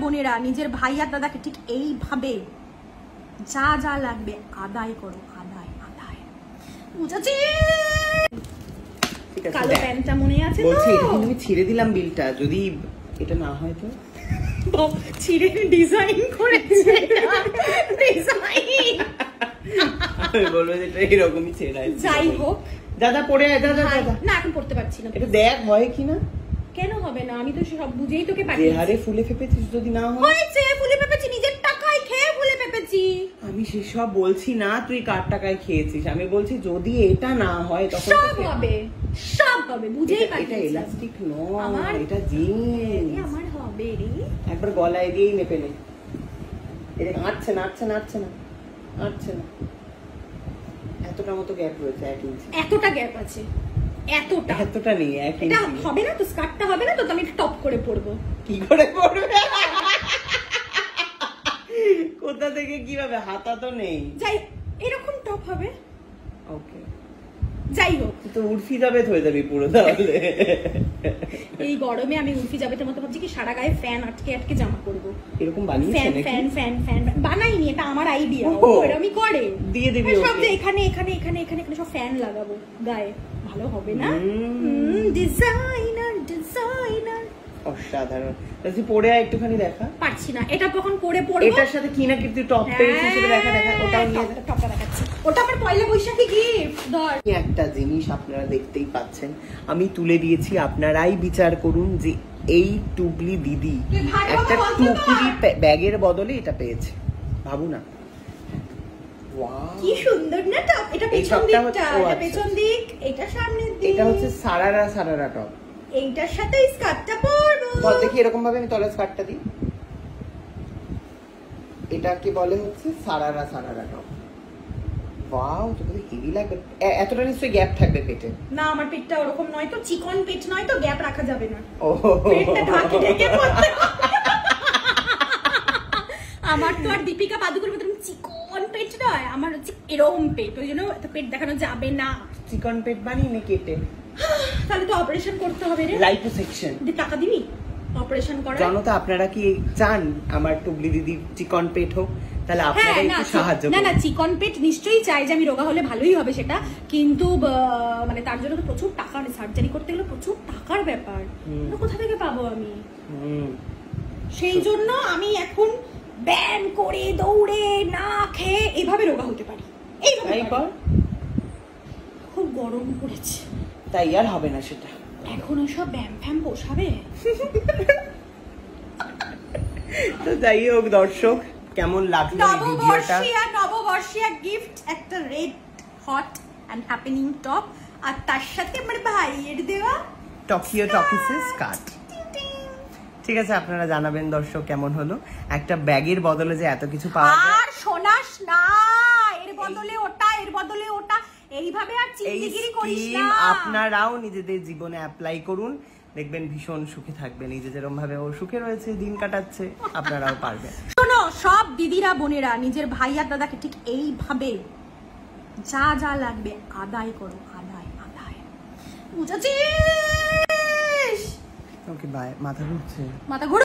বোনেরা নিজের ভাই আর দাদাকে ঠিক এইভাবে যা যা লাগবে আদায় করো, আদায় আদায়। বুঝেছি? কালো প্যান্টটা মনে আছে তো? বলছি তুমি ছিঁড়ে দিলাম বিলটা, যদি এটা না হয় তো ছিঁড়ে ডিজাইন করেছে। ডিজাইন আমি বলবো যে এটা এরকমই ছেড়ে আছে। যাই হোক দাদা পড়ে আয়, দাদা দাদা না এখন পড়তে পারছি না। এটা দেখ হয় কিনা। কেন হবে না? আমি তো সব বুঝেই তোকে যে পাঠিয়েছি। হারে ফুলে ফেপেছিস, যদি না হয়। হয়েছে, ফুলে ফেপেছি, নিজের টাকায় খেয়ে ফুলে ফেপেছি। আমি সেসব বলছি না তুই কার টাকায় খেয়েছিস, আমি বলছি যদি এটা না হয় তখন সব হবে, সব হবে, বুঝেই পাঠিয়েছি। এটা এলাস্টিক নয়, এটা জিন্স। আমার হবে রে। একবার গলায় দিয়েই মেপে নে। এটা আটছে না, আটছে না, আটছে না, আটছে না। এতটা মতো গ্যাপ রয়েছে, 1 ইঞ্চি। এতটা গ্যাপ আছে, এতটা। এতটা নেই, 1 এটা ইঞ্চি। হবে না তো, স্কার্টটা হবে না তো, আমি টপ করে পরবো। কি করে পড়বে? কোথা থেকে কিভাবে? হাতা তো নেই। যাই এরকম টপ হবে। ওকে, যাই হোক, তো উর্ফি যাবে হয়ে যাবে পুরো। তাহলে এই গরমে আমি উর্ফি যাবেতের মতো ভাবছি কি সারা গায়ে ফ্যান আটকে আটকে জামা করবো। এরকম বানিয়েছে ফ্যান নাকি? ফ্যান ফ্যান ফ্যান বানাইনি, এটা আমার আইডিয়া। ও, এরকমই করে। দিয়ে দিবি সব ওকে। যে এখানে এখানে এখানে এখানে এখানে সব ফ্যান লাগাবো গায়ে, ভালো হবে না? ডিজাইনার ডিজাইনার অসাধারণ। তুই পরে আয় একটুখানি দেখা। পারছি না, এটা কখন পরে পরবো। এটার সাথে কি না কি তুই টপ পেয়েছিস সেটা দেখা, দেখা। ওটাও নিয়ে যা। টপটা দেখাচ্ছি, ওটা আমার পয়লা বৈশাখী গিফট। ধর একটা জিনিস আপনারা দেখতেই পাচ্ছেন, আমি তুলে দিয়েছি, আপনারাই বিচার করুন যে এই টুকলি দিদি একটা টুকলি ব্যাগের বদলে এটা পেয়েছে। ভাবু না, কি সুন্দর না টপ। এটা পেছন দিকটা, এটা পেছন দিক, এটা সামনের দিক। এটা হচ্ছে সারারা সারারা টপ। এইটার সাথে স্কার্টটা পরবো। বল দেখি এরকম ভাবে আমি তলার স্কার্টটা দিই। এটাকে বলে হচ্ছে সারারা সারারা টপ। ওয়াও, তো হেভি লাগবে। এতটা নিশ্চয়ই গ্যাপ থাকবে পেটে। না আমার পেটটা ওরকম নয় তো, চিকন পেট নয় তো, গ্যাপ রাখা যাবে না। ও, পেটটা ঢাকে ঢেকে পড়তে হবে। আমার তো আর দীপিকা পাদুকোর মতো চিকন পেট নয়, আমার হচ্ছে এরকম পেট, ওই জন্য এত পেট দেখানো যাবে না। চিকন পেট বানিয়ে নে কেটে। তাহলে তো অপারেশন করতে হবে রে। লাইপোসেকশন। টাকা দিবি অপারেশন করা? জনতা আপনারা কি চান আমার টুকলি দিদি চিকন পেট হোক? তাহলে আপনারা একটু সাহায্য করুন। না না, চিকন পেট নিশ্চয়ই চাই, যে আমি রোগা হলে ভালোই হবে সেটা, কিন্তু মানে তার জন্য তো প্রচুর টাকা, সার্জারি করতে গেলে প্রচুর টাকার ব্যাপার। কোথা থেকে পাবো আমি? সেই জন্য আমি এখন ব্যায়াম করে দৌড়ে না খেয়ে এইভাবে রোগা হতে পারি। এইভাবে খুব গরম পড়েছে, তাই আর হবে না সেটা। এখন সব ব্যায়াম ফ্যাম পোষাবে। তো যাই হোক দর্শক, কেমন লাগলো এই ভিডিওটা? নববর্ষিয়া গিফট একটা red hot and happening top, আর তার সাথে আমার ভাইয়ের দেওয়া টকিও টকিসের স্কার্ট। ঠিক আছে, আপনারা জানাবেন দর্শক কেমন হলো। একটা ব্যাগের বদলে যে এত কিছু পাওয়া যায়। আর শোনাস না, এর বদলে ওটা, এর বদলে ওটা, এইভাবে আর চিন্তিগিরি করিস না। আপনারাও নিজেদের জীবনে অ্যাপ্লাই করুন, দেখবেন ভীষণ সুখে থাকবেন। এই যে যেরকম ভাবে ও সুখে রয়েছে, দিন কাটাচ্ছে, আপনারাও পারবেন। শোনো সব দিদিরা বোনেরা নিজের ভাই আর দাদাকে ঠিক এইভাবে যা যা লাগবে আদায় করো, আদায় আদায়। বুঝেছিস? Okay bye. মাথা ঘুরছে। মাথা ঘুরে